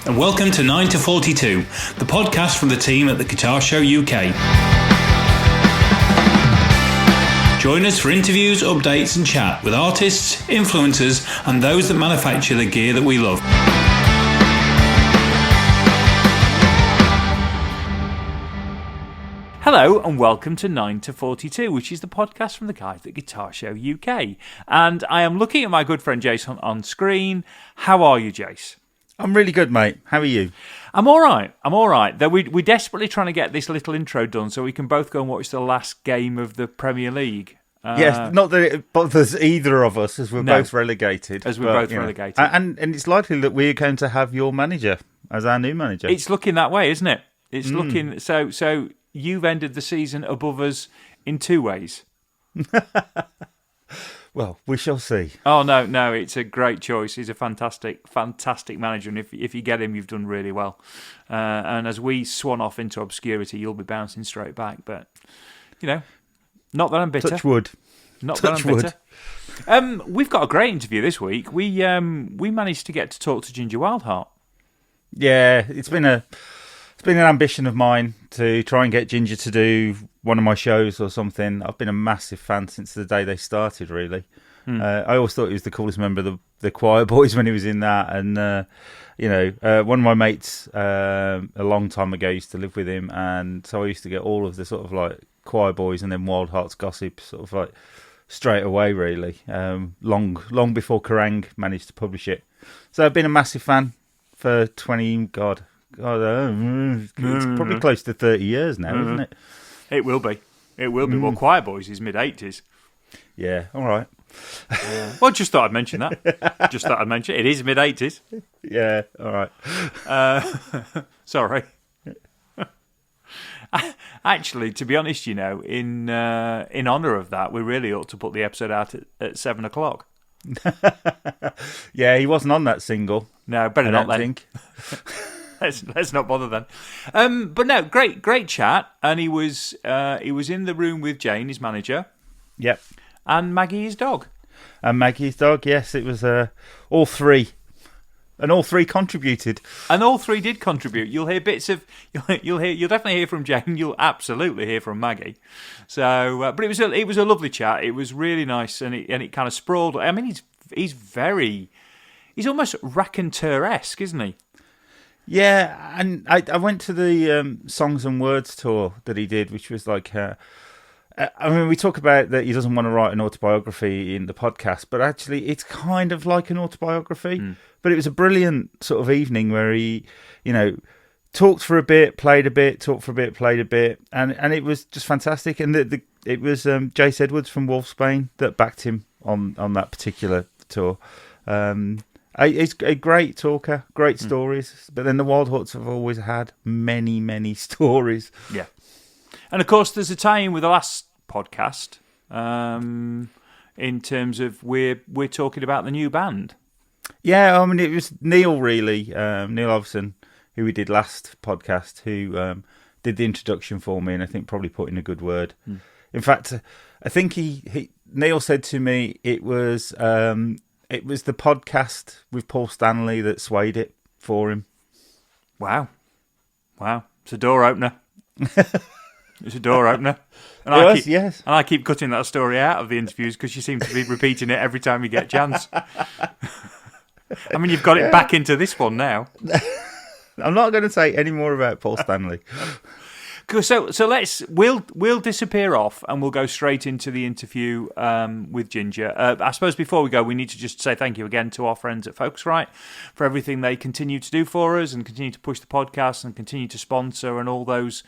and welcome to 9 to 42, the podcast from the team at the Guitar Show UK. Join us for interviews, updates and chat with artists, influencers and those that manufacture the gear that we love. Hello and welcome to 9 to 42, which is the podcast from the guys at Guitar Show UK. And I am looking at my good friend Jace on screen. How are you, Jace? I'm really good, mate. How are you? I'm all right. Though we're desperately trying to get this little intro done so we can both go and watch the last game of the Premier League. Yes, not that it bothers either of us, as we're both relegated. Relegated. And it's likely that we're going to have your manager as our new manager. It's looking that way, isn't it? It's looking... So you've ended the season above us in two ways. Well, we shall see. Oh, no, it's a great choice. He's a fantastic manager, and if you get him, you've done really well. And as we swan off into obscurity, you'll be bouncing straight back. But, you know, not that I'm bitter. Touch wood. Not that I'm bitter. We've got a great interview this week. We managed to get to talk to Ginger Wildheart. Yeah, it's been an ambition of mine to try and get Ginger to do one of my shows or something. I've been a massive fan since the day they started, really. I always thought he was the coolest member of the choir boys when he was in that. And, one of my mates a long time ago used to live with him. And so I used to get all of the sort of like choir boys and then Wildhearts gossip sort of like straight away, really. Long before Kerrang managed to publish it. So I've been a massive fan for 20, God, it's probably close to 30 years now, isn't it? It will be. Well, Choir Boys is mid-80s. Yeah, all right. Well, just thought I'd mention that. It is mid-80s. Yeah, all right. Sorry. Actually, to be honest, in honour of that, we really ought to put the episode out at 7 o'clock. Yeah, he wasn't on that single. No, better not then. Think. Let's not bother then. But no, great chat, and he was in the room with Jane, his manager. Yep. And Maggie, his dog. And Maggie's dog. Yes, it was all three, and all three contributed. And all three did contribute. You'll hear bits of you'll definitely hear from Jane. You'll absolutely hear from Maggie. So, but it was a lovely chat. It was really nice, and it kind of sprawled. I mean, he's almost raconteur-esque, isn't he? Yeah, and I went to the Songs and Words tour that he did, which was like, we talk about that he doesn't want to write an autobiography in the podcast, but actually it's kind of like an autobiography. But it was a brilliant sort of evening where he, talked for a bit, played a bit, talked for a bit, played a bit, and it was just fantastic. And it was Jace Edwards from Wolfsbane that backed him on that particular tour. He's a great talker, great stories, but then the Wildhearts have always had many, many stories. Yeah. And of course, there's a tie-in with the last podcast in terms of we're talking about the new band. Yeah, I mean, it was Neil, really, Neil Ovson, who we did last podcast, who did the introduction for me and I think probably put in a good word. In fact, I think Neil said to me it was the podcast with Paul Stanley that swayed it for him. Wow. It's a door opener. And yes. And I keep cutting that story out of the interviews because you seem to be repeating it every time you get a chance. I mean, you've got it back into this one now. I'm not going to say any more about Paul Stanley. So we'll disappear off and we'll go straight into the interview with Ginger. I suppose before we go, we need to just say thank you again to our friends at Focusrite for everything they continue to do for us and continue to push the podcast and continue to sponsor and all those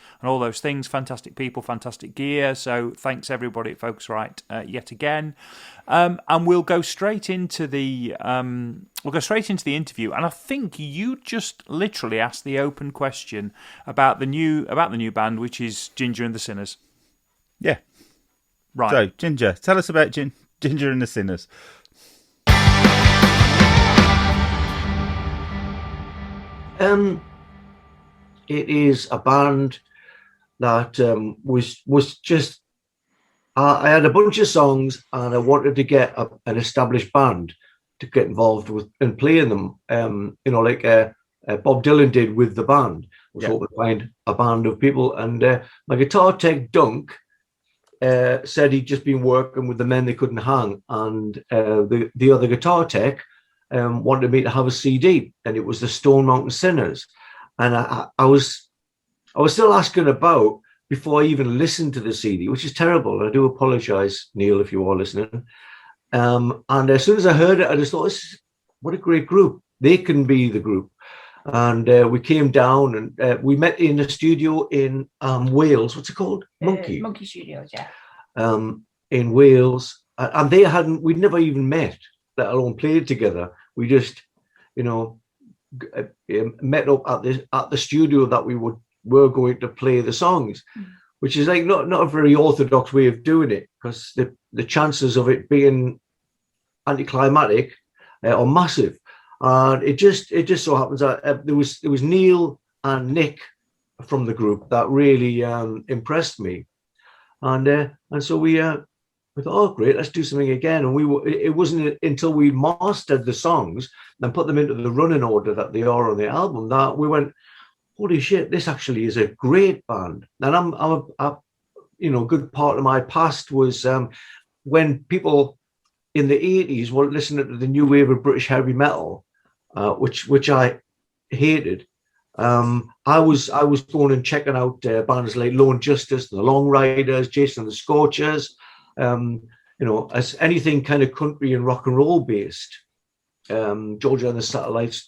things. Fantastic people, fantastic gear. So thanks everybody at Focusrite yet again. And we'll go straight into the interview. And I think you just literally asked the open question about the new band, which is Ginger and the Sinners. Yeah. Right. So, Ginger, tell us about Ginger and the Sinners. It is a band that was just I had a bunch of songs and I wanted to get an established band to get involved with and playing them. Bob Dylan did with the band. I was hoping to find a band of people, and my guitar tech Dunk said he'd just been working with the men they couldn't hang, and the other guitar tech wanted me to have a CD, and it was the Stone Mountain Sinners, and I was still asking about before I even listened to the CD, which is terrible. I do apologize, Neil, if you are listening. And as soon as I heard it, I just thought, what a great group. They can be the group. And we came down and we met in a studio in Wales. What's it called? Monkey Studios, yeah. In Wales. And we'd never even met, let alone played together. We just, met up at the studio that we were going to play the songs, which is like not a very orthodox way of doing it, because the chances of it being anticlimactic are massive. And it just so happens that there was Neil and Nick from the group that really impressed me, and so we thought, oh great, let's do something again. And it wasn't until we mastered the songs and put them into the running order that they are on the album that we went, holy shit, this actually is a great band. And I'm a good part of my past was when people in the 80s were listening to the new wave of British heavy metal, which I hated. I was going and checking out bands like Lone Justice, the Long Riders, Jason and the Scorchers, as anything kind of country and rock and roll based. Georgia and the Satellites,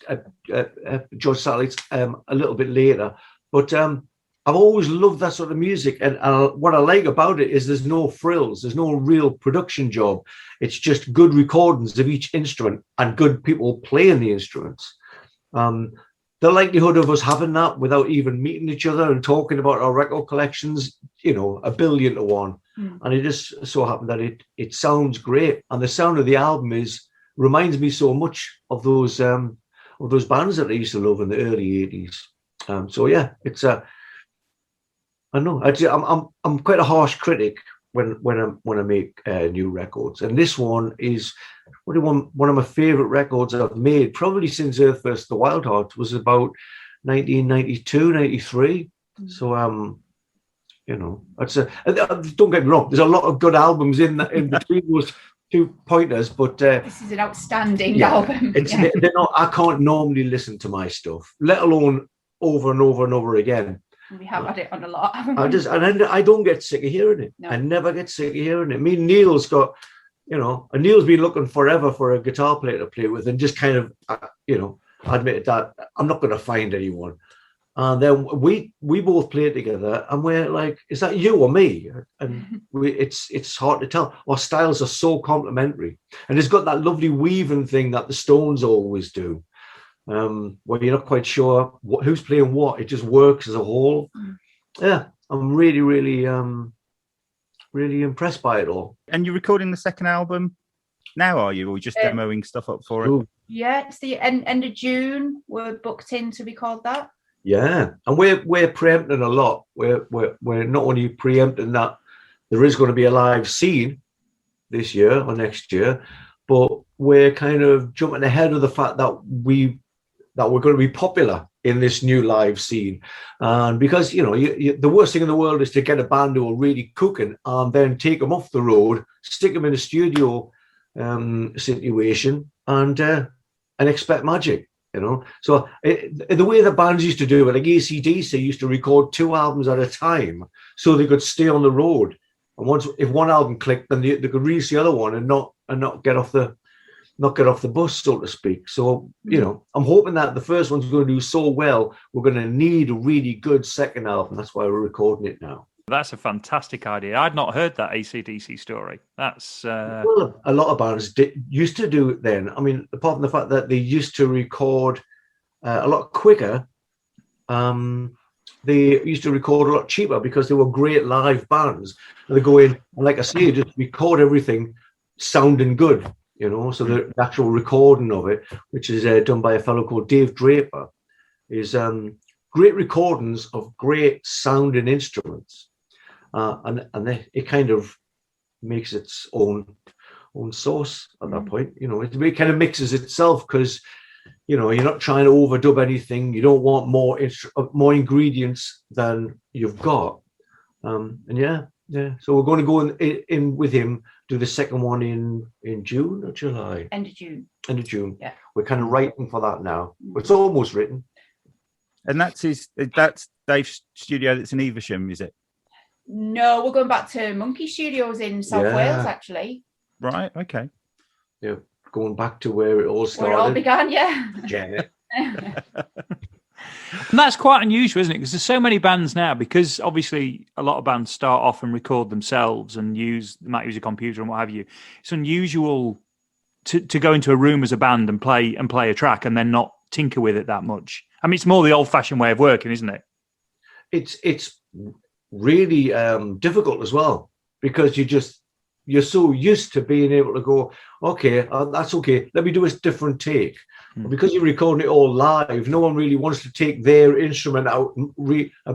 George Satellites, a little bit later, but I've always loved that sort of music, and what I like about it is there's no frills, there's no real production job. It's just good recordings of each instrument and good people playing the instruments. The likelihood of us having that without even meeting each other and talking about our record collections, 1 billion to 1. And it just so happened that it sounds great, and the sound of the album reminds me so much of those bands that I used to love in the early 80s. So yeah, it's I know I'm quite a harsh critic when I make new records, and this one is one of my favorite records I've made probably since Earth vs. the Wildhearts was about 1992, 93. So that's don't get me wrong, there's a lot of good albums in between those 2 pointers, but this is an outstanding album. They're not. I can't normally listen to my stuff, let alone over and over and over again. We have had it on a lot. I don't get sick of hearing it. No. I never get sick of hearing it. Me and Neil's got, and Neil's been looking forever for a guitar player to play with, and just kind of, admitted that I'm not going to find anyone. And then we both played together, and we're like, is that you or me? And it's hard to tell. Our styles are so complementary, and it's got that lovely weaving thing that the Stones always do. Where you're not quite sure who's playing what, it just works as a whole. Yeah, I'm really, really, really impressed by it all. And you're recording the second album now, are you, or just demoing stuff up for it? Yeah, it's the end of June. We're booked in to record that. Yeah, and we're preempting a lot. We're not only preempting that there is going to be a live scene this year or next year, but we're kind of jumping ahead of the fact that we're going to be popular in this new live scene. And because, the worst thing in the world is to get a band who are really cooking and then take them off the road, stick them in a studio situation and expect magic, So the way the bands used to do it, like AC/DC used to record 2 albums at a time so they could stay on the road. And if one album clicked, then they could release the other one and not get off the bus, so to speak. So, I'm hoping that the first one's going to do so well, we're going to need a really good second album. That's why we're recording it now. That's a fantastic idea. I'd not heard that AC/DC story. That's well, a lot of bands used to do it then. I mean, apart from the fact that they used to record a lot quicker, they used to record a lot cheaper because they were great live bands. And they go in, and like I say, just record everything sounding good. So the actual recording of it, which is done by a fellow called Dave Draper, is great recordings of great sounding instruments, and it kind of makes its own sauce at that point. It kind of mixes itself because you're not trying to overdub anything. You don't want more ingredients than you've got. And yeah. So we're going to go in with him, do the second one in June or July. End of June. End of June. Yeah. We're kind of writing for that now. It's almost written. And that's Dave's studio. That's in Evesham, is it? No, we're going back to Monkey Studios in South Wales, actually. Right. Okay. Yeah, going back to where it all started. Where it all began, yeah. Janet. And that's quite unusual, isn't it? Because there's so many bands now, because obviously a lot of bands start off and record themselves and might use a computer and what have you. It's unusual to go into a room as a band and play a track and then not tinker with it that much. I mean, it's more the old-fashioned way of working, isn't it? It's really difficult as well, because you're so used to being able to go, okay, that's okay, let me do a different take. Because you're recording it all live, no one really wants to take their instrument out and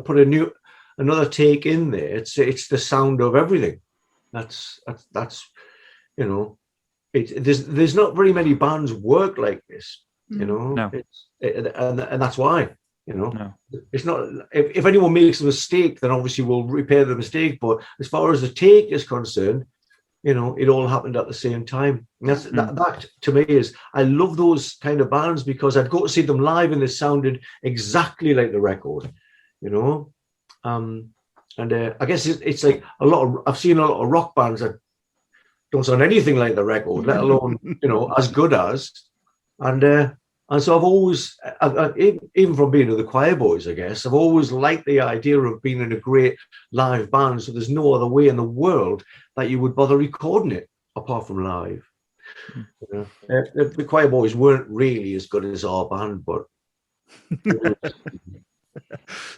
put another take in there. It's the sound of everything. That's there's not very many bands work like this, No. And that's why, No. It's not, if anyone makes a mistake, then obviously we'll repair the mistake. But as far as the take is concerned, it all happened at the same time. And that to me is, I love those kind of bands, because I'd go to see them live and they sounded exactly like the record, and I guess it's like I've seen a lot of rock bands that don't sound anything like the record, let alone, as good as. And so I've always, even from being in the choir boys, I guess, I've always liked the idea of being in a great live band. So there's no other way in the world that you would bother recording it apart from live. The choir boys weren't really as good as our band, but.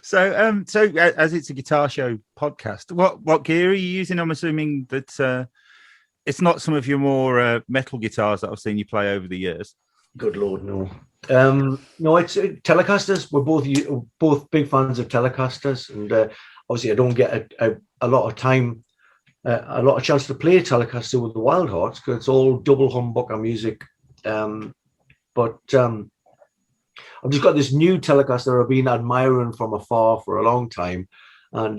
So as it's a guitar show podcast, what gear are you using? I'm assuming that it's not some of your more metal guitars that I've seen you play over the years. Good Lord, no. No, it's Telecasters. We're both big fans of Telecasters, and obviously I don't get a lot of time, a lot of chance to play Telecaster with the Wildhearts, because it's all double humbucker music. But I've just got this new Telecaster I've been admiring from afar for a long time, and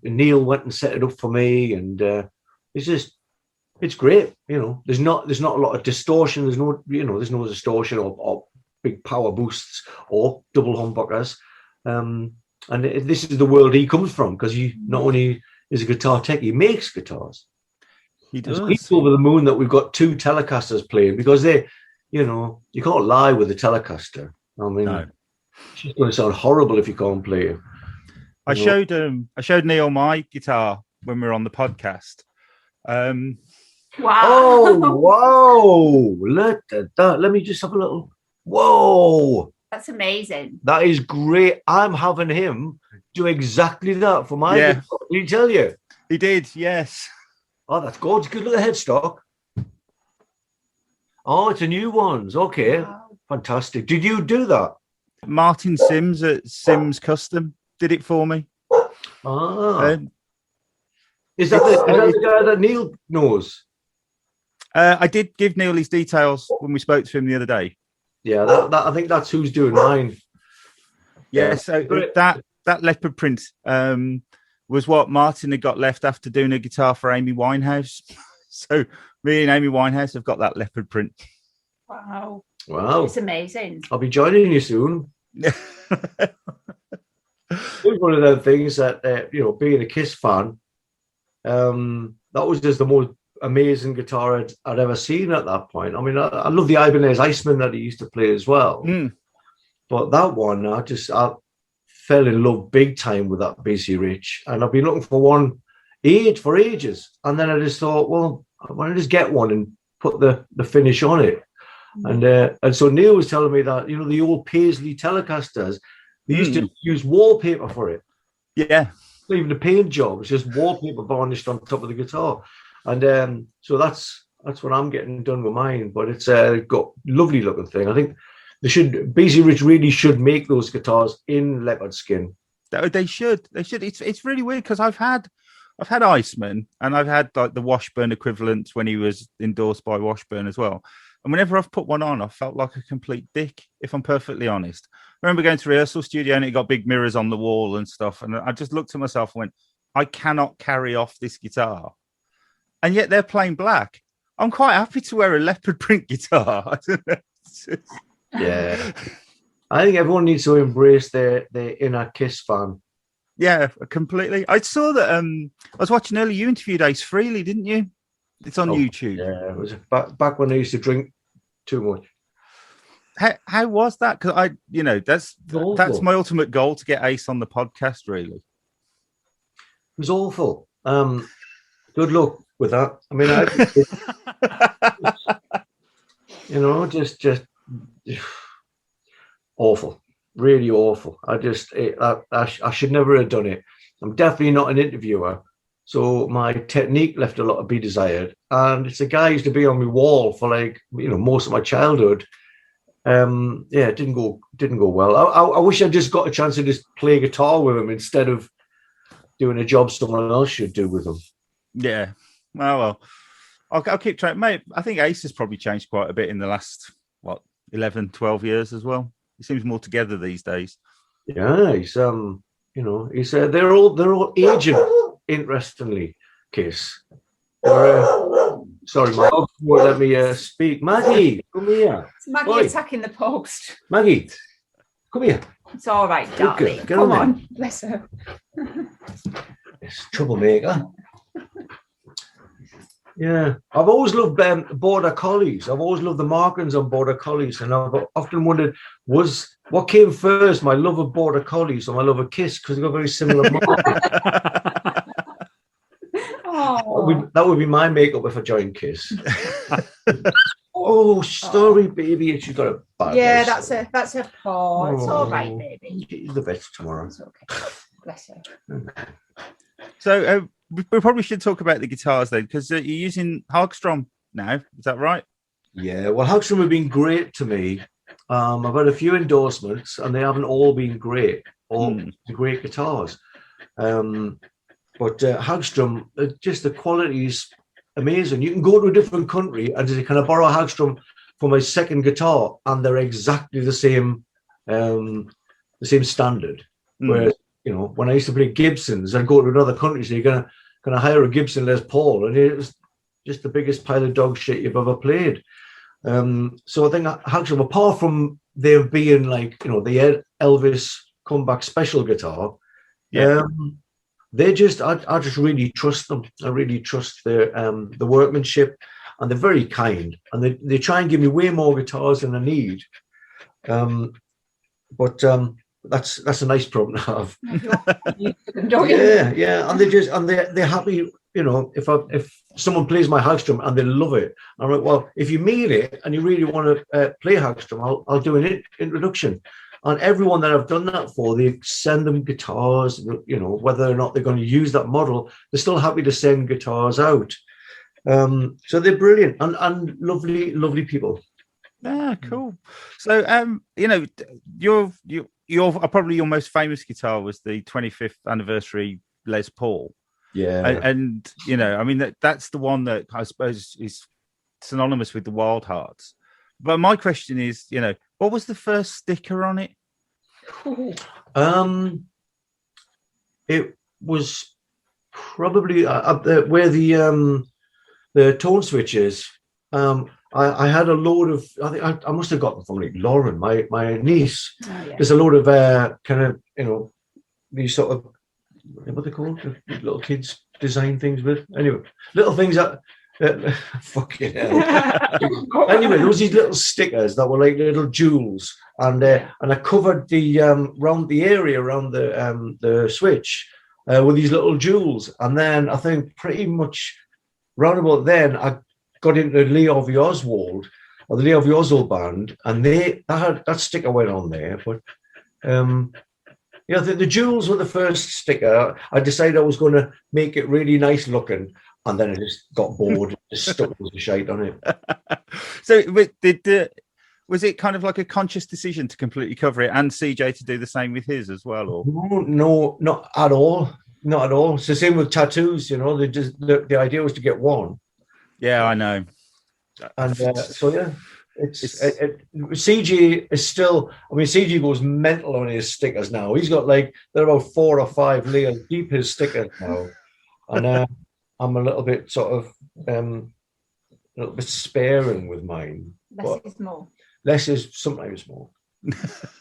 Neil went and set it up for me, and it's great. There's not a lot of distortion. There's no distortion or big power boosts or double humbuckers. And this is the world he comes from, because he not only is a guitar tech, he makes guitars. He does. So he's over the moon that we've got two Telecasters playing, because they, you can't lie with a Telecaster. I mean, no. It's just going to sound horrible if you can't play it. I showed Neil my guitar when we were on the podcast. Wow. Oh, wow. Let me just have a little. Whoa. That's amazing. That is great. I'm having him do exactly that for my guitar. Did he tell you? He did, yes. Oh, that's gorgeous. Good look at the headstock. Oh, it's a new ones. Okay. Wow. Fantastic. Did you do that? Martin Sims at Sims Custom did it for me. Ah. Is that the guy that Neil knows? I did give Neil his details when we spoke to him the other day. Yeah, that I think that's who's doing mine. Yeah, so that leopard print was what Martin had got left after doing a guitar for Amy Winehouse. So me and Amy Winehouse have got that leopard print. Wow. It's amazing. I'll be joining you soon. It was one of those things that, being a Kiss fan, that was just the most amazing guitar I'd ever seen at that point. I mean, I love the Ibanez Iceman that he used to play as well. But that one, I fell in love big time with that Basie Rich. And I've been looking for one for ages. And then I just thought, well, why don't I just get one and put the finish on it? And so Neil was telling me that, the old Paisley Telecasters, they used to use wallpaper for it. Yeah. Not even the paint job. It's just wallpaper varnished on top of the guitar. And so that's what I'm getting done with mine. But it's got lovely looking thing. I think Basie Rich really should make those guitars in leopard skin. They should. It's really weird, because I've had Iceman, and I've had like the Washburn equivalent when he was endorsed by Washburn as well. And whenever I've put one on, I felt like a complete dick, if I'm perfectly honest. I remember going to rehearsal studio and it got big mirrors on the wall and stuff. And I just looked at myself and went, I cannot carry off this guitar. And yet they're playing black. I'm quite happy to wear a leopard print guitar. Yeah. I think everyone needs to embrace their inner Kiss fan. Yeah, completely. I saw that. I was watching earlier. You interviewed Ace Frehley, didn't you? It's on YouTube. Yeah, it was back when I used to drink too much. How was that? Because that's my ultimate goal, to get Ace on the podcast. Really, it was awful. Good luck with that. I mean, just awful, really awful. I should never have done it. I'm definitely not an interviewer, so my technique left a lot to be desired. And it's a guy who used to be on my wall for most of my childhood. It didn't go well. I wish I just got a chance to just play guitar with him instead of doing a job someone else should do with him. Yeah. Well, I'll keep trying, mate. I think Ace has probably changed quite a bit in the last 11, 12 years as well. He seems more together these days. Yeah, he's he said they're all aging. Interestingly, Kiss. Sorry, my dog won't let me speak. Maggie, come here. It's Maggie attacking the post. Maggie, come here. It's all right, darling. Get Come on, on, bless her. It's troublemaker. Yeah, I've always loved border collies. I've always loved the markings on border collies, and I've often wondered what came first, my love of border collies or my love of Kiss, because they've got very similar markings. That would be my makeup if I joined Kiss. Oh, sorry, baby, she's got a bad. Yeah, that's a paw. It's all right, baby. She's the best tomorrow. It's okay. Bless her. So we probably should talk about the guitars then, because you're using Hagstrom now. Is that right? Yeah, well, Hagstrom have been great to me. I've had a few endorsements, and they haven't all been great. All great guitars. But Hagstrom, just the quality is amazing. You can go to a different country and say, "Can I borrow a Hagstrom for my second guitar?" And they're exactly the same standard. Whereas, when I used to play Gibsons, I'd go to another country and say, "Can I hire a Gibson Les Paul?" And it was just the biggest pile of dog shit you've ever played. So I think Hagstrom, apart from there being the Elvis comeback special guitar, I just really trust them. I really trust the workmanship, and they're very kind, and they try and give me way more guitars than I need. But that's a nice problem to have. Yeah, and they're happy. If someone plays my Hagstrom and they love it, I'm like, well, if you mean it and you really want to play Hagstrom, I'll do an introduction. And everyone that I've done that for, they send them guitars, whether or not they're going to use that model, they're still happy to send guitars out. So they're brilliant and lovely, lovely people. Ah, cool. So, your probably your most famous guitar was the 25th anniversary Les Paul. Yeah. And that's the one that I suppose is synonymous with the Wildhearts. But my question is, what was the first sticker on it? It was probably up there where the tone switch is. I had a load of. I think I must have got them from Lauren, my niece. Oh, yeah. There's a load of these sort of what they called, the little kids design things with. Anyway, little things that. Fucking hell. Anyway, there was these little stickers that were like little jewels, and I covered the round the area around the switch with these little jewels, and then I think pretty much round about then I got into Leo V. Oswald or the Leo V. Oswald band, and that sticker went on there. But the jewels were the first sticker. I decided I was going to make it really nice looking. And then I just got bored, just stuck with the shite on it. So was it kind of like a conscious decision to completely cover it, and CJ to do the same with his as well? Or no, not at all. Not at all. It's the same with tattoos, the idea was to get one. Yeah, I know. And so yeah, CG is still. I mean, CG goes mental on his stickers now. He's got like they're about 4 or 5 layers deep, his stickers now, and I'm a little bit sort of a little bit sparing with mine. Less is more. Less is sometimes more.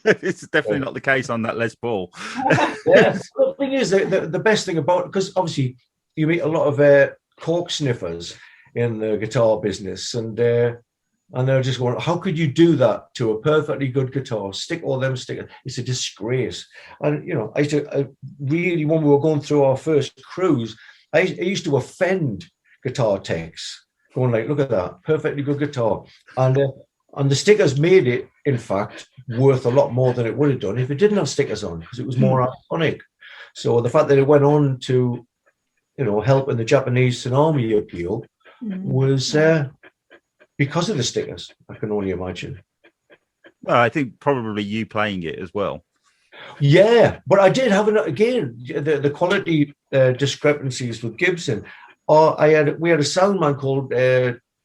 It's definitely not the case on that Les Paul. Yes, the thing is, the best thing about, because obviously you meet a lot of cork sniffers in the guitar business, and they're just going, how could you do that to a perfectly good guitar? Stick all them stickers. It's a disgrace. And you know, I really, when we were going through our first cruise, I used to offend guitar techs, going like, look at that, perfectly good guitar. And the stickers made it, in fact, worth a lot more than it would have done if it didn't have stickers on, because it was more iconic. So the fact that it went on to, you know, help in the Japanese tsunami appeal was because of the stickers, I can only imagine. Well, I think probably you playing it as well. Yeah, but I did have the quality discrepancies with Gibson. We had a sound man called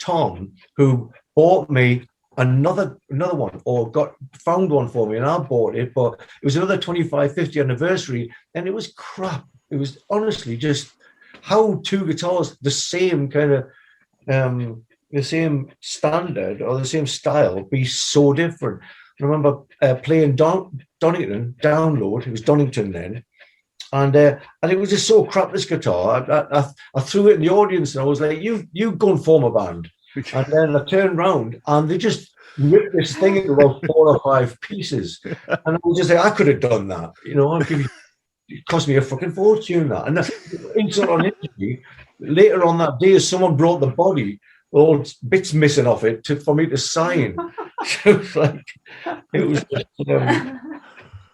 Tom who bought me another one, or found one for me, and I bought it, but it was another 25, 50 anniversary, and it was crap. It was honestly just how two guitars, the same kind of the same standard or the same style, be so different. I remember playing Donington Download. It was Donington then, and it was just so crap. This guitar, I threw it in the audience, and I was like, "You go and form a band." And then I turned around, and they just ripped this thing into about 4 or 5 pieces. And I was just like, I could have done that, you know. It cost me a fucking fortune. That, and insult on injury. Later on that day, someone brought the body, all bits missing off it, for me to sign. So it was like, it was just,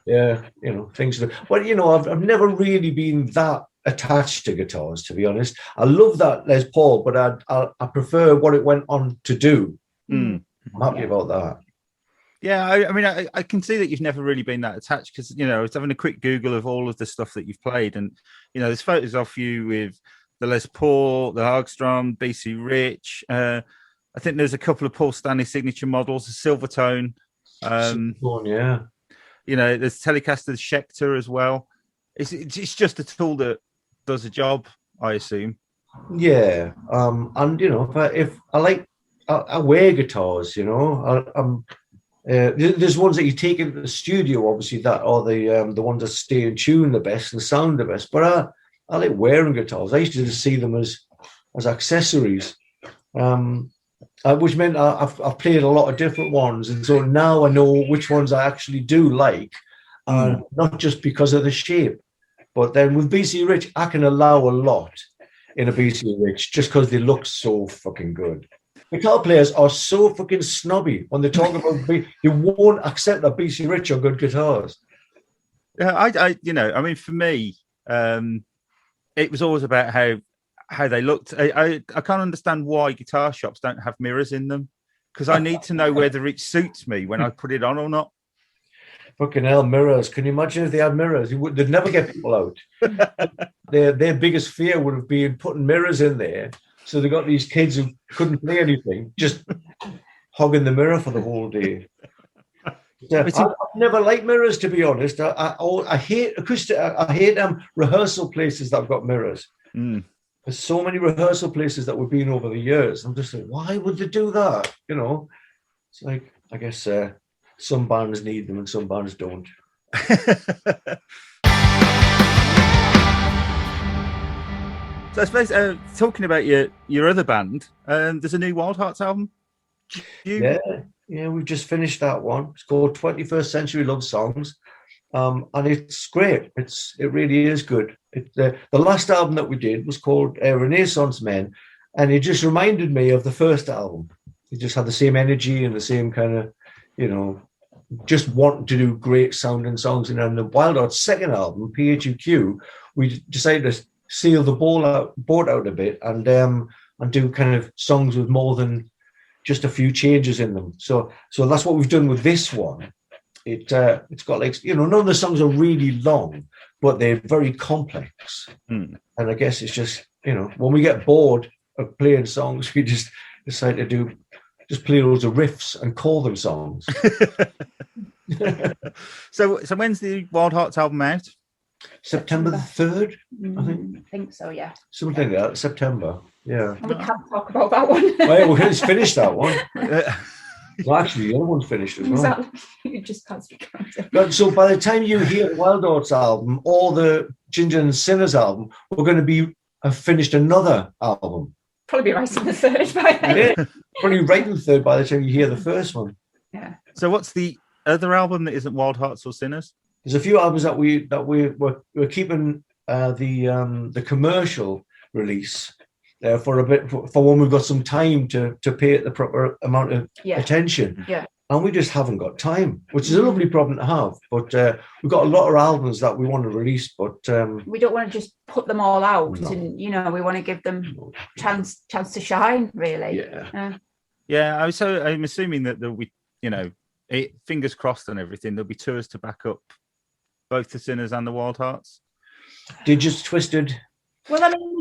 yeah, you know, things. But you know, I've never really been that attached to guitars, to be honest. I love that Les Paul, but I prefer what it went on to do. I'm happy about that. Yeah, I mean, I can see that you've never really been that attached, because, you know, I was having a quick Google of all of the stuff that you've played, and, you know, there's photos of you with the Les Paul, the Hagstrom, BC Rich. I think there's a couple of Paul Stanley signature models, a Silvertone. Yeah. You know, there's Telecaster Schecter as well. It's just a tool that does a job, I assume. Yeah, and you know, if I wear guitars, you know, there's ones that you take into the studio, obviously, that are the ones that stay in tune the best and sound the best. But I like wearing guitars. I used to just see them as accessories, which meant I've played a lot of different ones, and so now I know which ones I actually do like, not just because of the shape. But then with BC Rich, I can allow a lot in a BC Rich just because they look so fucking good. Guitar players are so fucking snobby when they talk about they won't accept that BC Rich are good guitars. Yeah, you know, I mean, for me, it was always about how they looked. I can't understand why guitar shops don't have mirrors in them, because I need to know whether it suits me when I put it on or not. Fucking hell, mirrors. Can you imagine if they had mirrors? They'd never get people out. Their biggest fear would have been putting mirrors in there. So they got these kids who couldn't play anything, just hogging the mirror for the whole day. I've never liked mirrors, to be honest. I hate acoustic. I hate rehearsal places that have got mirrors. There's so many rehearsal places that we've been over the years. I'm just like, why would they do that? You know, it's like, I guess some bands need them and some bands don't. So I suppose talking about your other band, there's a new Wildhearts album. Yeah, we've just finished that one. It's called 21st Century Love Songs, and it's great. It really is good. The last album that we did was called Renaissance Men, and it just reminded me of the first album. It just had the same energy and the same kind of, you know, just wanting to do great sounding songs. And then the Wildhearts' second album, PHUQ, we decided to seal the boat out a bit and do kind of songs with more than just a few changes in them. So that's what we've done with this one. It's got, like, you know, none of the songs are really long, but they're very complex. And I guess it's just, you know, when we get bored of playing songs, we just decide to do just play loads of riffs and call them songs. So when's the Wildhearts album out? September the 3rd, I think so, yeah. something like that. September, yeah. And we can't talk about that one. Well, we just finished that one. Well, actually, the other one's finished as well. Exactly. You just can't speak about it. But so by the time you hear the Wildhearts album or the Ginger and Sinners album, we're going to have finished another album. Probably be writing the third by then. Yeah, probably writing the third by the time you hear the first one. Yeah. So what's the other album that isn't Wildhearts or Sinners? There's a few albums that we're keeping the commercial release for a bit for when we've got some time to pay it the proper amount of attention. Yeah. And we just haven't got time, which is a lovely problem to have. But we've got a lot of albums that we want to release, but we don't want to just put them all out, No. and we want to give them chance to shine, really. yeah. Yeah, I'm assuming that there'll be, fingers crossed and everything. There'll be tours to back up both the Sinners and the Wildhearts. Digits Twisted. Well, I mean,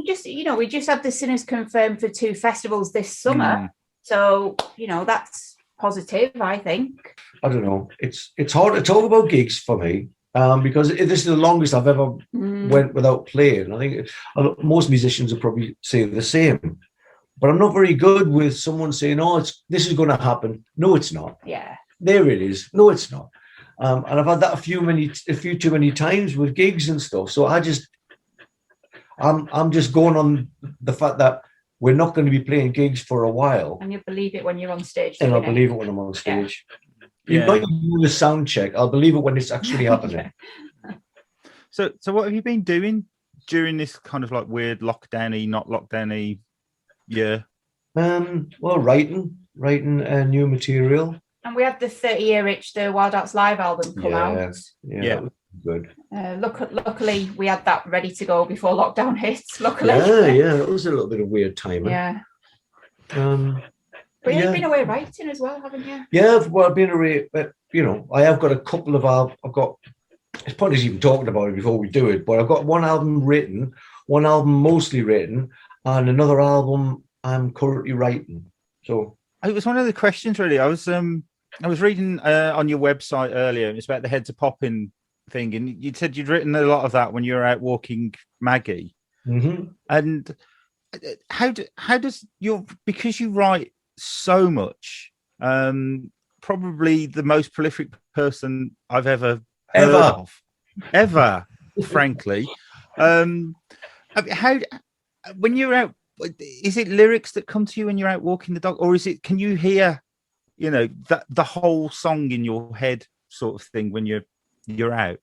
we just have the Sinners confirmed for 2 festivals this summer, so that's positive, I think. I don't know. It's hard to talk about gigs for me because this is the longest I've ever went without playing. I think most musicians will probably say the same. But I'm not very good with someone saying, "Oh, this is going to happen." No, it's not. Yeah. There it is. No, it's not. And I've had that a few too many times with gigs and stuff. So I'm just going on the fact that we're not going to be playing gigs for a while. And you believe it when you're on stage. And I'll believe it when I'm on stage. Yeah. You're not doing a sound check. I'll believe it when it's actually happening. So what have you been doing during this kind of like weird lockdown-y, not lockdown-y year? Well, writing new material. And we had the 30-year itch, the Wildhearts live album come out. Yeah. That was good. Luckily, we had that ready to go before lockdown hits. Luckily, yeah, it was a little bit of weird timing. Yeah. But you've been away writing as well, haven't you? Yeah, well, I've been away. I have got a couple of albums. It's pointless even talking about it before we do it, but I've got one album written, one album mostly written, and another album I'm currently writing. So it was one of the questions, really. I was reading on your website earlier. It's about the Heads Are Popping thing, and you said you'd written a lot of that when you were out walking Maggie. Mm-hmm. And how does because you write so much, probably the most prolific person I've ever heard of, frankly. How when you're out, is it lyrics that come to you when you're out walking the dog, or can you hear the whole song in your head sort of thing when you're out?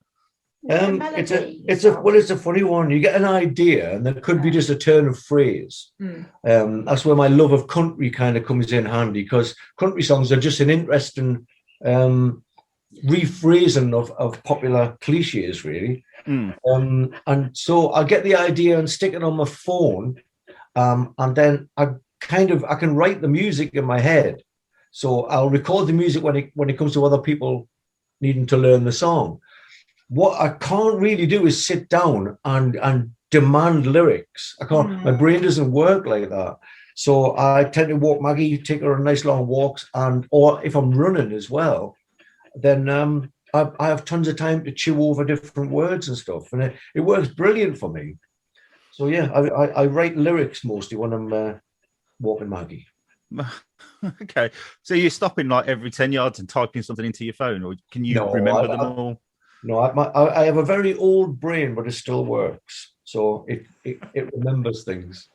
It's a funny one. You get an idea, and there could be just a turn of phrase. That's where my love of country kind of comes in handy, because country songs are just an interesting rephrasing of popular cliches, really. And so I get the idea and stick it on my phone, and then I can write the music in my head. So I'll record the music when it comes to other people needing to learn the song. What I can't really do is sit down and demand lyrics. I can't. My brain doesn't work like that. So I tend to walk Maggie, take her on nice long walks, or if I'm running as well, then I have tons of time to chew over different words and stuff, and it works brilliant for me. So yeah, I write lyrics mostly when I'm walking Maggie. Okay, so you're stopping like every 10 yards and typing something into your phone, or can you remember them all? No, I have a very old brain, but it still works. So it remembers things.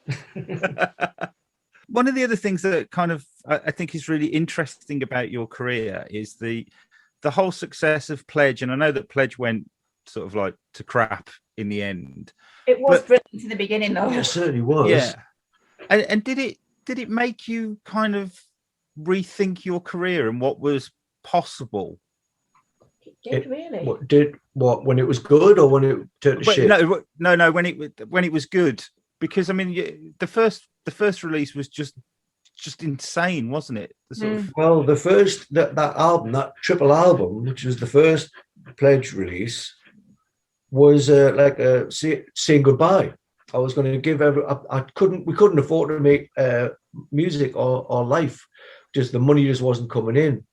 One of the other things that kind of I think is really interesting about your career is the whole success of Pledge. And I know that Pledge went sort of like to crap in the end. It was brilliant in the beginning, though. It certainly was. Yeah. And did it make you kind of rethink your career and what was possible? It did, really. When it was good, or when it turned to shit? No, when it was good, because I mean the first release was just insane, wasn't it? Well, the first that album, that triple album, which was the first Pledge release, was like saying goodbye. I was going to give we couldn't afford to make music or life just the money just wasn't coming in.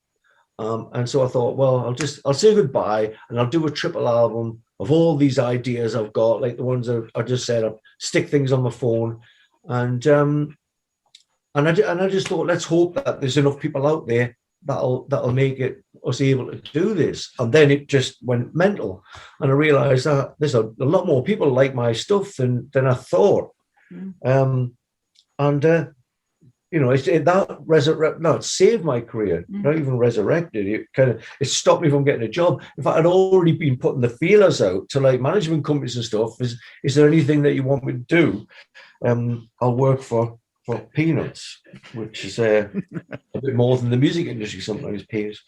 And so I thought, well, I'll say goodbye and I'll do a triple album of all these ideas I've got, like the ones I just said. I'll stick things on my phone, and I just thought, let's hope that there's enough people out there that'll make us able to do this. And then it just went mental, and I realized that there's a lot more people like my stuff than I thought. It saved my career, not even resurrected it. It stopped me from getting a job. In fact, I'd already been putting the feelers out to like management companies and stuff. Is there anything that you want me to do? I'll work for peanuts, which is a bit more than the music industry sometimes pays.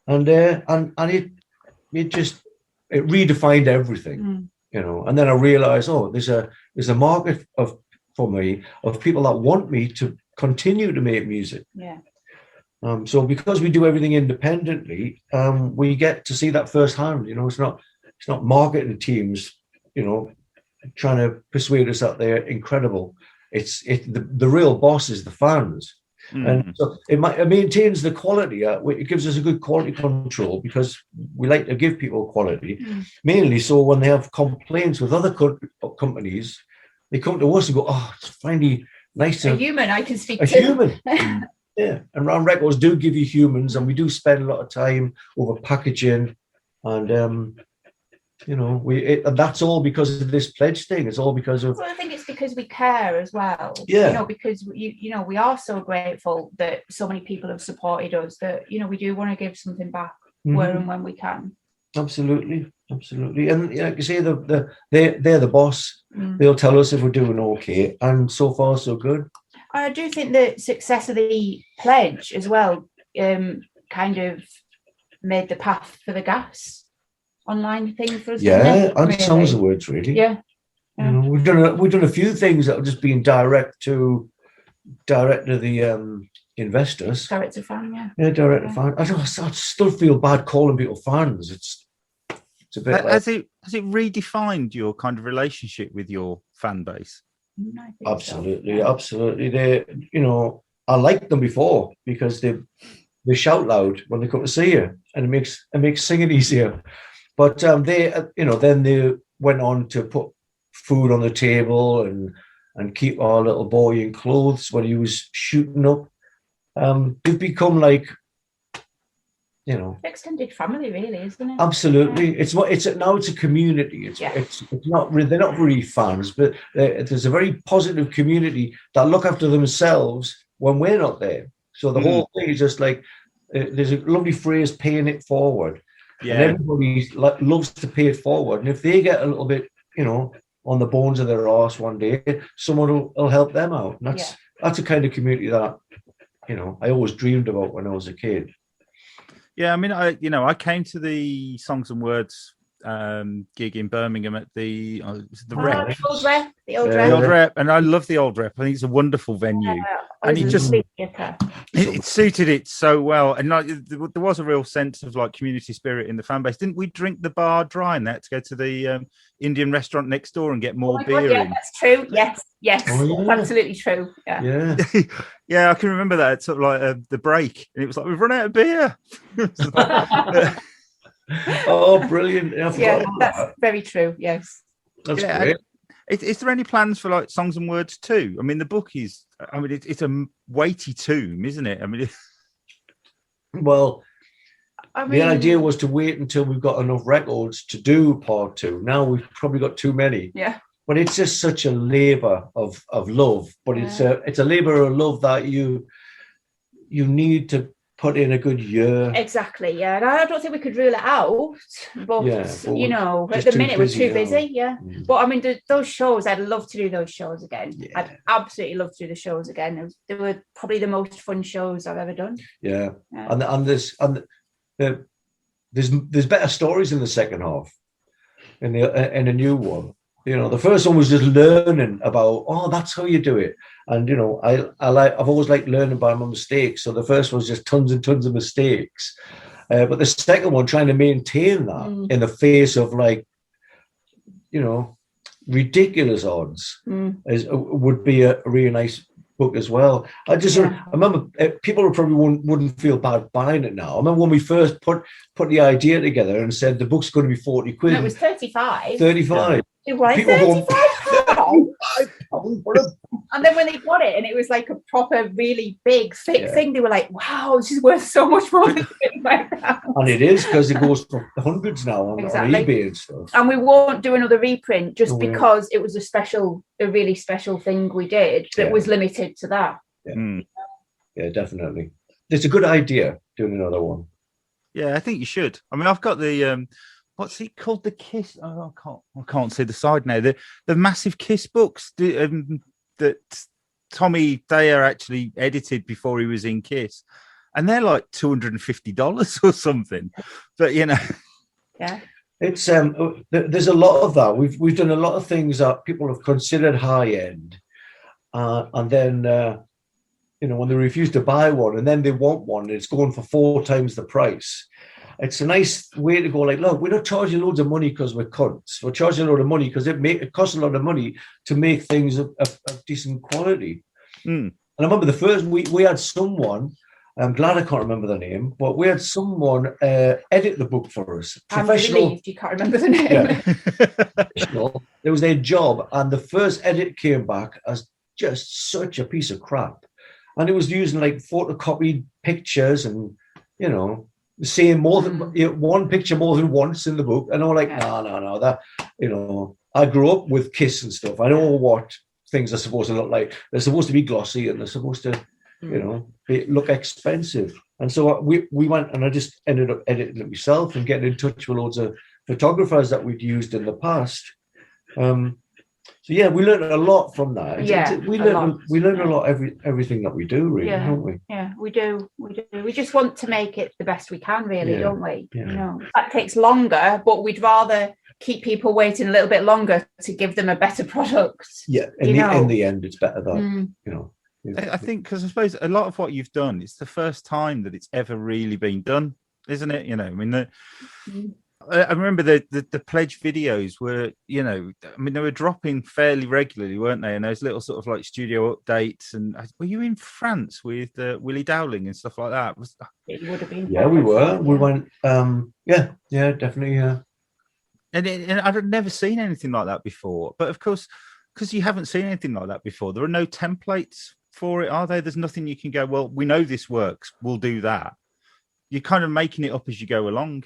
And it redefined everything, And then I realized, there's a market for me of people that want me to continue to make music. Yeah. So because we do everything independently, we get to see that firsthand. It's not marketing teams, trying to persuade us that they're incredible. The real boss is the fans. And so it maintains the quality. It gives us a good quality control because we like to give people quality, mainly so when they have complaints with other companies, they come to us and go, it's finally nice to a human I can speak a to. human. Yeah, and Round Records do give you humans, and we do spend a lot of time over packaging, and and that's all because of this pledge thing. It's all because of. Well, I think it's because we care as well. Yeah. Because we are so grateful that so many people have supported us that we do want to give something back where and when we can. Absolutely, and like you say, they're the boss. They'll tell us if we're doing okay, and so far so good. I do think the success of the pledge as well kind of made the path for the gas online thing for us. Yeah, and really. Songs and words, really. Yeah. We've done a few things that have just been direct to the investors. Direct to fan, yeah. Yeah, direct to fan. I still feel bad calling people fans. It's a bit. Has it redefined your kind of relationship with your fan base? Absolutely. They, I liked them before because they shout loud when they come to see you, and it makes singing easier. But then they went on to put food on the table and keep our little boy in clothes when he was shooting up. They've become like, extended family, really, isn't it? Absolutely. Yeah. It's a community. It's not really, they're not really fans, but there's a very positive community that look after themselves when we're not there. So the whole thing is just like, there's a lovely phrase, paying it forward. Yeah. And everybody loves to pay it forward. And if they get a little bit, on the bones of their arse one day, someone will help them out. And that's a kind of community that, I always dreamed about when I was a kid. Yeah, I mean, I came to the Songs and Words gig in Birmingham at the Rep. The old Rep, and I love the Old Rep. I think it's a wonderful venue, and it suited it so well. And there was a real sense of like community spirit in the fan base. Didn't we drink the bar dry and that to go to the Indian restaurant next door and get more beer? Yeah, that's true. Yes, that's absolutely true. Yeah. Yeah, I can remember that. It's sort of like the break, and it was like we've run out of beer. Oh, brilliant! Yeah, that's very true. Yes, that's great. Is there any plans for like Songs and Words 2? I mean, the book is. I mean, it's a weighty tome, isn't it? I mean, the idea was to wait until we've got enough records to do part 2. Now we've probably got too many. Yeah. But it's just such a labour of love. But it's a labour of love that you need to put in a good year. Exactly, yeah. And I don't think we could rule it out. But, at the minute we're too busy, yeah. But I mean, those shows, I'd love to do those shows again. Yeah. I'd absolutely love to do the shows again. They were probably the most fun shows I've ever done. Yeah. And there's better stories in the second half in a new one. The first one was just learning about, that's how you do it. And, I've always liked learning by my mistakes. So the first was just tons and tons of mistakes. But the second one, trying to maintain that in the face of ridiculous odds would be a really nice book as well. I remember people probably wouldn't feel bad buying it now. I remember when we first put the idea together and said the book's going to be 40 quid. No, it was 35. 35. It was people 35 pounds. £35. And then when they got it and it was like a proper, really big, thick thing, they were like, wow, this is worth so much more than £35. And it is, because it goes for hundreds now on eBay and stuff. And we won't do another reprint just because it was a really special thing we did that was limited to that. Yeah, definitely. It's a good idea doing another one. Yeah, I think you should. I mean, I've got the what's it called? The Kiss. Oh, I can't see the side now. The massive Kiss books that Tommy Thayer actually edited before he was in Kiss, and they're like $250 or something. But it's there's a lot of that. We've done a lot of things that people have considered high end, and then when they refuse to buy one, and then they want one, it's going for 4 times the price. It's a nice way to go, like, look, we're not charging loads of money because we're cunts. We're charging a lot of money because it costs a lot of money to make things of decent quality. And I remember the first we had someone, I'm glad I can't remember the name, but we had someone edit the book for us. Professional. I'm relieved you can't remember the name. Yeah. It was their job, and the first edit came back as just such a piece of crap. And it was using like photocopied pictures and, saying more than one picture more than once in the book. And I'm like, no, that, I grew up with Kiss and stuff. I know what things are supposed to look like. They're supposed to be glossy and they're supposed to, look expensive. And so we went, and I just ended up editing it myself and getting in touch with loads of photographers that we'd used in the past. So we learned a lot from that. We learn a lot everything that we do, really, don't we? Yeah, we do. We just want to make it the best we can, really, don't we? Yeah. That takes longer, but we'd rather keep people waiting a little bit longer to give them a better product. Yeah, in the end, it's better than I think, because I suppose a lot of what you've done, it's the first time that it's ever really been done, isn't it? I remember the pledge videos were, they were dropping fairly regularly, weren't they? And those little sort of like studio updates. And were you in France with Willie Dowling and stuff like that? It would have been. Yeah, we were. We went. Definitely. Yeah. And I'd never seen anything like that before. But of course, because you haven't seen anything like that before, there are no templates for it, are there? There's nothing you can go, well, we know this works, we'll do that. You're kind of making it up as you go along.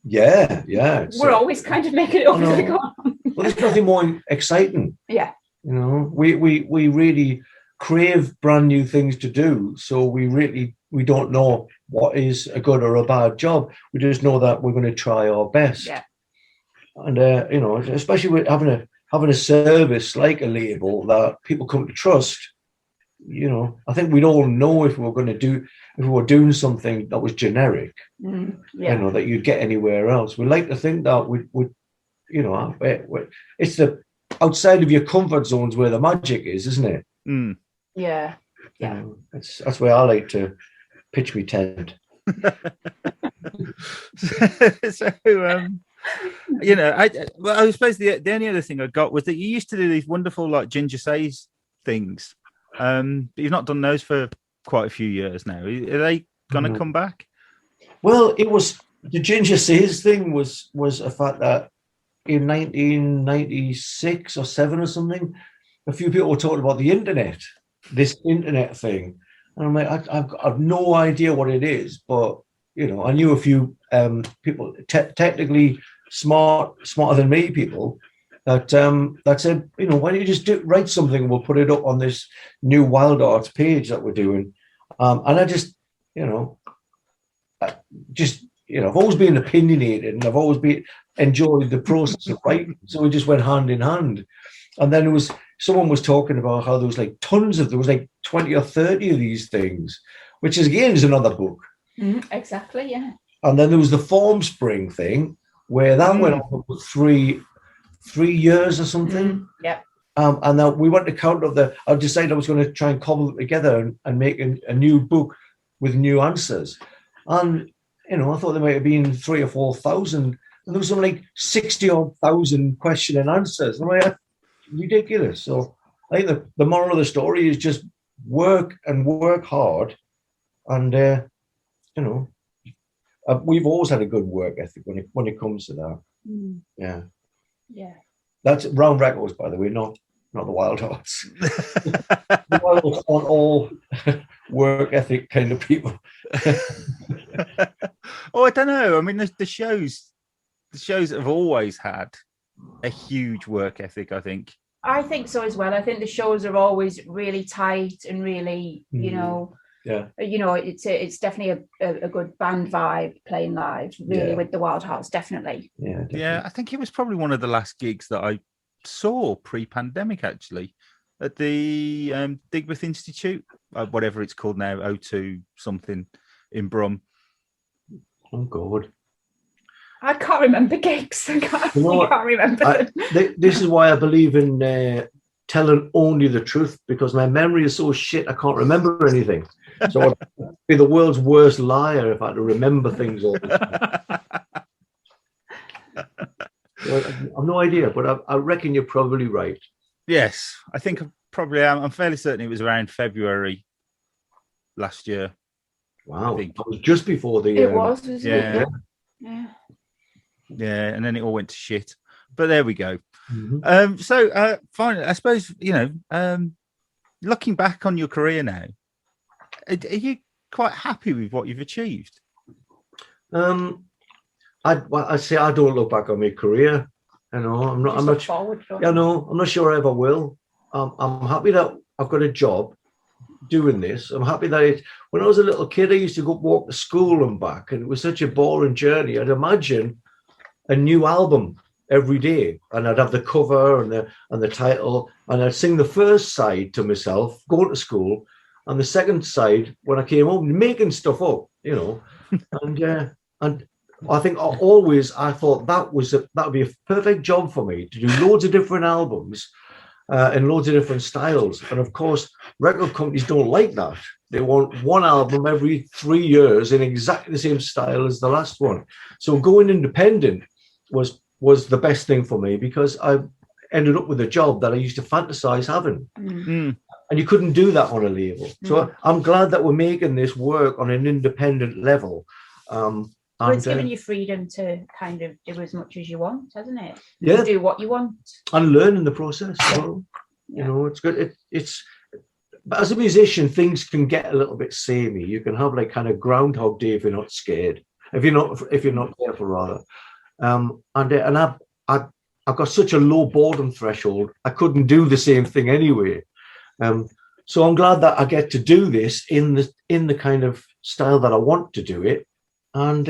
Yeah. We're always kind of making it up as we go on. Well, there's nothing more exciting. Yeah. We really crave brand new things to do. So we don't know what is a good or a bad job. We just know that we're going to try our best. Yeah. And especially with having a service like a label that people come to trust. I think we'd all know if we were doing something that was generic, that you'd get anywhere else. We like to think that it's the outside of your comfort zones where the magic is, isn't it? Yeah. That's where I like to pitch me tent. I suppose the only other thing I got was that you used to do these wonderful like Ginger Says things. But you've not done those for quite a few years now. Are they going to come back? Well, it was the Ginger Says thing was a fact that in 1996 or 7 or something, a few people were talking about this internet thing. And I'm like, I've no idea what it is, but I knew a few people, technically smarter than me people, that said, why don't you just write something and we'll put it up on this new Wildhearts page that we're doing. And I just, I've always been opinionated and I've always enjoyed the process of writing. So we just went hand in hand. And then someone was talking about how there was like there was like 20 or 30 of these things, which is another book. Exactly, yeah. And then there was the Formspring thing, where that went on for 3 years or something. And then we went to count up I decided I was going to try and cobble them together and make a new book with new answers. And, I thought there might have been 3,000 or 4,000. And there was something like 60,000 question and answers. I'm like, that's ridiculous. So I think the moral of the story is just work hard, and we've always had a good work ethic when it comes to that. Yeah. That's Round Records, by the way, not the Wildhearts. The Wildhearts aren't all work ethic kind of people. Oh, I don't know. I mean, the shows have always had a huge work ethic, I think. I think so as well. I think the shows are always really tight and really, it's definitely a good band vibe playing live, really, with the Wildhearts, definitely. Yeah, I think it was probably one of the last gigs that I saw pre-pandemic, actually, at the Digbeth Institute, whatever it's called now, O2 something in Brum. Oh, God. I can't remember gigs. I can't remember. This is why I believe in telling only the truth, because my memory is so shit I can't remember anything. So I'd be the world's worst liar if I had to remember things all the time. Well, I've no idea, but I reckon you're probably right. Yes, I think I probably am. I'm fairly certain it was around February last year. Wow, it was just before the. It wasn't it? Yeah, and then it all went to shit. But there we go. So finally, I suppose, looking back on your career now, are you quite happy with what you've achieved? I say I don't look back on my career. I'm not sure I ever will. I'm happy that I've got a job doing this. I'm happy that when I was a little kid, I used to go walk to school and back, and it was such a boring journey. I'd imagine a new album every day, and I'd have the cover and the title, and I'd sing the first side to myself going to school, and the second side when I came home, making stuff up, and I think I thought that would be a perfect job for me, to do loads of different albums in loads of different styles. And of course, record companies don't like that. They want one album every 3 years in exactly the same style as the last one. So going independent was the best thing for me, because I ended up with a job that I used to fantasize having. And you couldn't do that on a label. So I'm glad that we're making this work on an independent level. Well, it's given you freedom to kind of do as much as you want, hasn't it? Yeah. Do what you want. And learn in the process. So, it's good. But as a musician, things can get a little bit samey. You can have like kind of Groundhog Day if you're not scared, if you're not careful, rather. And I've got such a low boredom threshold. I couldn't do the same thing anyway. So I'm glad that I get to do this in the kind of style that I want to do it. And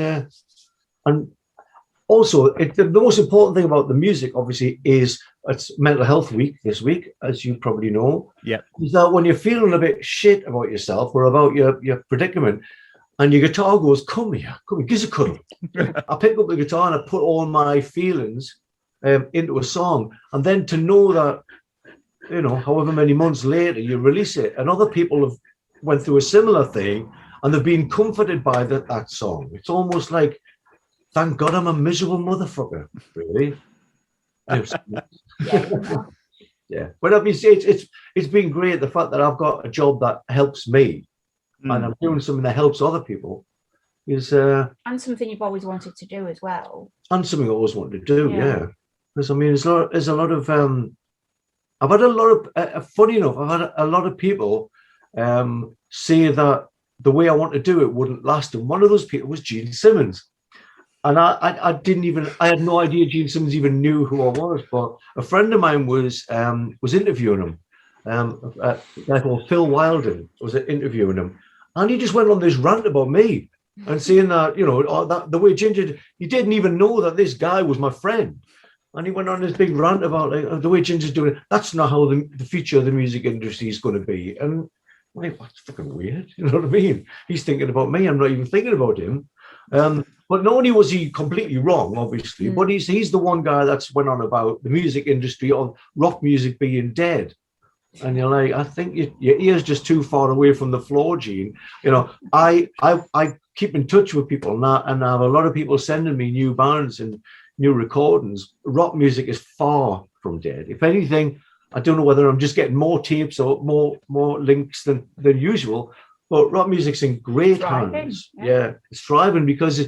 also, the most important thing about the music, obviously, is it's Mental Health Week this week, as you probably know. Yeah. Is that when you're feeling a bit shit about yourself or about your predicament, and your guitar goes, come here, give us a cuddle. I pick up the guitar and I put all my feelings into a song, and then to know that, however many months later you release it, and other people have went through a similar thing, and they've been comforted by that song. It's almost like, thank God I'm a miserable motherfucker, really. Yeah. But I mean, it's been great, the fact that I've got a job that helps me, and I'm doing something that helps other people. And something you've always wanted to do as well. And something I always wanted to do, yeah. Because I mean, there's a lot of I've had a lot of funny enough, I've had a lot of people say that the way I want to do it wouldn't last. And one of those people was Gene Simmons. And I had no idea Gene Simmons even knew who I was. But a friend of mine was interviewing him. A guy called Phil Wilden was interviewing him. And he just went on this rant about me and saying that, that the way Ginger, he didn't even know that this guy was my friend. And he went on this big rant about like, the way Ginger's doing it. That's not how the future of the music industry is going to be. And like, that's fucking weird. You know what I mean? He's thinking about me. I'm not even thinking about him. But not only was he completely wrong, obviously, but he's the one guy that's went on about the music industry of rock music being dead. And you're like, I think your ear's just too far away from the floor, Gene. I keep in touch with people now, and I have a lot of people sending me new bands and new recordings. Rock music is far from dead. If anything, I don't know whether I'm just getting more tapes or more links than usual, but rock music's in great hands. Yeah, it's thriving because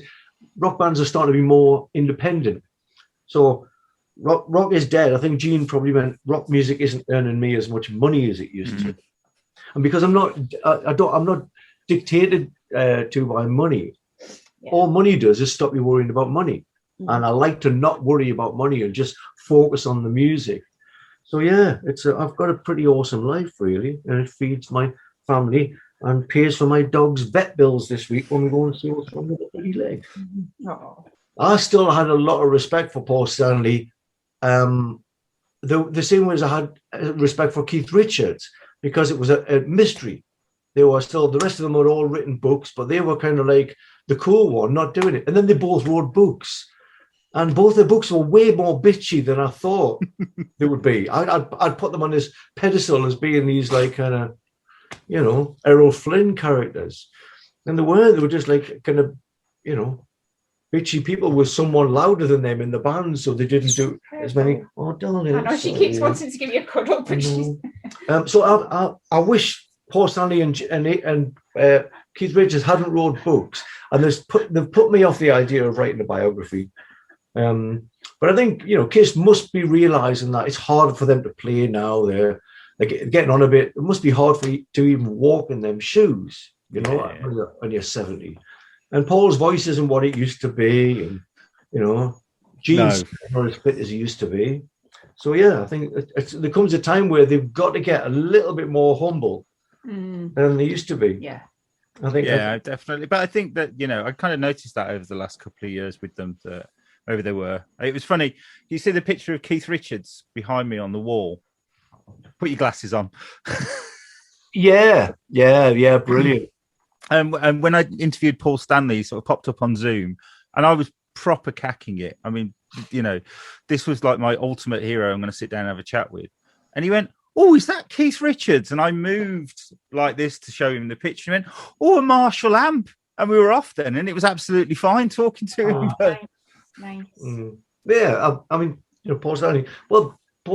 rock bands are starting to be more independent. So rock is dead. I think Gene probably meant rock music isn't earning me as much money as it used to. And because I'm not dictated to by money. Yeah. All money does is stop you worrying about money. And I like to not worry about money and just focus on the music. So yeah, I've got a pretty awesome life really, and it feeds my family and pays for my dog's vet bills this week when we go and see what's wrong with the bloody leg. I still had a lot of respect for Paul Stanley. The same way as I had respect for Keith Richards, because it was a mystery. They were still, the rest of them had all written books, but they were kind of like the cool one, not doing it. And then they both wrote books. And both their books were way more bitchy than I thought they would be. I'd put them on this pedestal as being these like kind of, you know, Errol Flynn characters. And they weren't. They were just like kind of, you know, bitchy people with someone louder than them in the band, so they didn't do as many. Oh, darling. I know she keeps wanting to give you a cuddle, but she's... So I wish Paul Stanley and Keith Richards hadn't wrote books, and they've put me off the idea of writing a biography. But I think, you know, Kiss must be realizing that it's hard for them to play now. They're getting on a bit. It must be hard for you to even walk in them shoes, you know, when you're 70. And Paul's voice isn't what it used to be, and you know, Gene's not as fit as he used to be. So yeah, I think there comes a time where they've got to get a little bit more humble than they used to be. Yeah, I think. Yeah, definitely. But I think that, you know, I kind of noticed that over the last couple of years with them, that maybe they were. It was funny. You see the picture of Keith Richards behind me on the wall. Put your glasses on. yeah, brilliant. And when I interviewed Paul Stanley, he sort of popped up on Zoom, and I was proper cacking it. I mean, you know, this was like my ultimate hero I'm going to sit down and have a chat with. And he went, "Oh, is that Keith Richards?" And I moved like this to show him the picture. He went, "Oh, a Marshall amp." And we were off then, and it was absolutely fine talking to him. Nice. Yeah, I mean, you know, Paul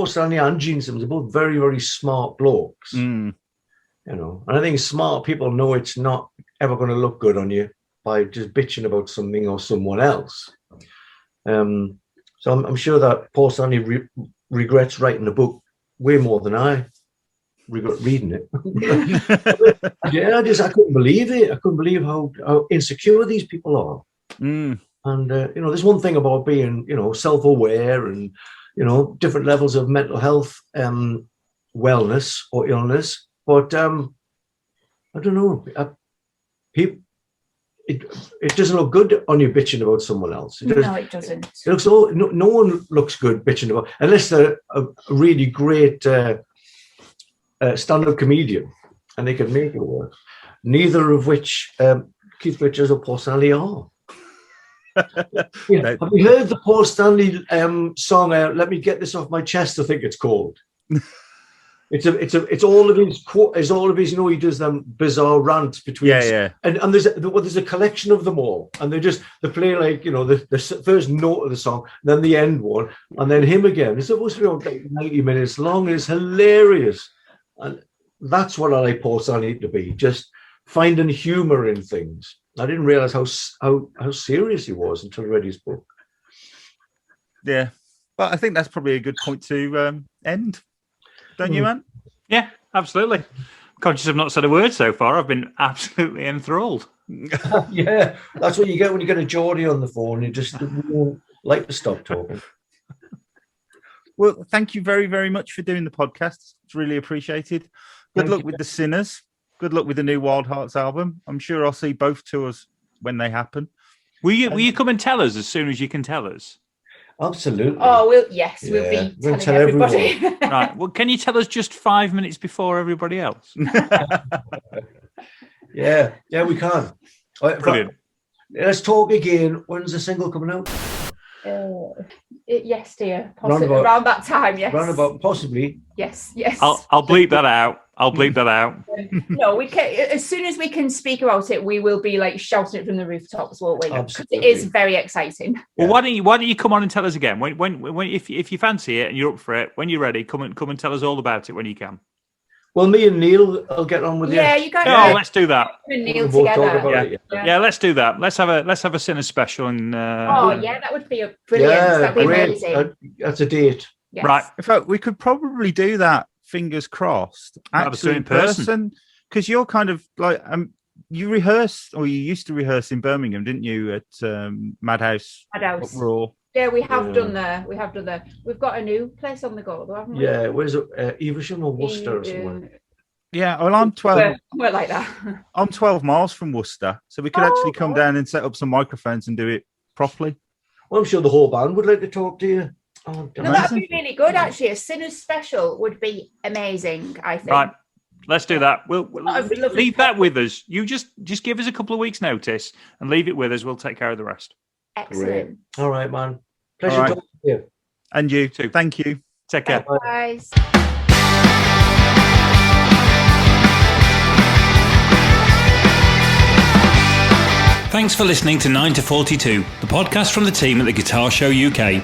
Stanley and Gene Simmons are both very, very smart blokes. You know, and I think smart people know it's not ever going to look good on you by just bitching about something or someone else. So I'm sure that Paul Stanley regrets writing the book way more than I regret reading it. Yeah, I couldn't believe it. I couldn't believe how insecure these people are. And you know, there's one thing about being, you know, self-aware and, you know, different levels of mental health, wellness or illness. But I don't know. It doesn't look good on you bitching about someone else. No, it doesn't. It looks no one looks good bitching about, unless they're a really great stand-up comedian, and they can make it work. Neither of which Keith Richards or Paul Stanley are. Yeah. Have you heard the Paul Stanley song? Let me get this off my chest. I think it's called. It's all of his quote. It's all of his. You know, he does them bizarre rants between. And there's a collection of them all, and they play like, you know, the first note of the song, then the end one, and then him again. It's supposed to be like 90 minutes long. It's hilarious, and that's what I like Paul Stanley to be. Just finding humor in things. I didn't realize how serious he was until I read his book. Yeah, but I think that's probably a good point to end. Don't you, man? Yeah, absolutely. Conscious I've not said a word so far. I've been absolutely enthralled. Yeah, that's what you get when you get a Geordie on the phone. You just won't like to stop talking. Well, thank you very, very much for doing the podcast. It's really appreciated. Good luck with the Sinners. Good luck with the new Wildhearts album. I'm sure I'll see both tours when they happen. Will you come and tell us as soon as you can tell us? Absolutely. Oh, we'll be telling everybody. Right. Well, can you tell us just 5 minutes before everybody else? Yeah, we can. Brilliant. Let's talk again. When's the single coming out? Yes, dear. Possibly around that time. Yes. Roundabout, possibly. Yes. I'll bleep that out. I'll bleep that out. No, we can. As soon as we can speak about it, we will be like shouting it from the rooftops, won't we? Because it is very exciting. Well, why don't you come on and tell us again when if you fancy it and you're up for it, when you're ready, come and tell us all about it when you can. Well, me and Neil, I'll get on with you. Yeah, you guys. Oh, let's do that. And Neil together. Yeah, let's do that. Let's have a Sinner special and. Oh yeah, that would be brilliant. That'd be amazing. That's a date. Yes. Right. In fact, we could probably do that. Fingers crossed. Actually, in person, because you're kind of like you rehearse, or you used to rehearse in Birmingham, didn't you? At Madhouse. Raw. Yeah, we have done there. We have done there. We've got a new place on the go, though, haven't we? Yeah, where's it? Evesham or Worcester or somewhere? Yeah, well, I'm 12. We're like that. I'm 12 miles from Worcester, so we could actually come down and set up some microphones and do it properly. Well, I'm sure the whole band would like to talk to you. Oh, no, that'd be really good, actually. A Sinners special would be amazing, I think. Right. Let's do that. We'll leave that with us. You just give us a couple of weeks' notice and leave it with us. We'll take care of the rest. Excellent. All right, man. Pleasure talking to you. And you too. Thank you. Take care. Bye, guys. Thanks for listening to 9 to 42, the podcast from the team at the Guitar Show UK.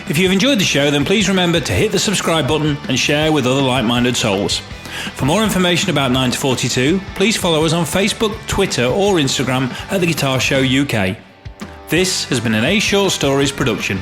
If you've enjoyed the show, then please remember to hit the subscribe button and share with other like-minded souls. For more information about 9 to 42, please follow us on Facebook, Twitter or Instagram at the Guitar Show UK. This has been an A Short Stories production.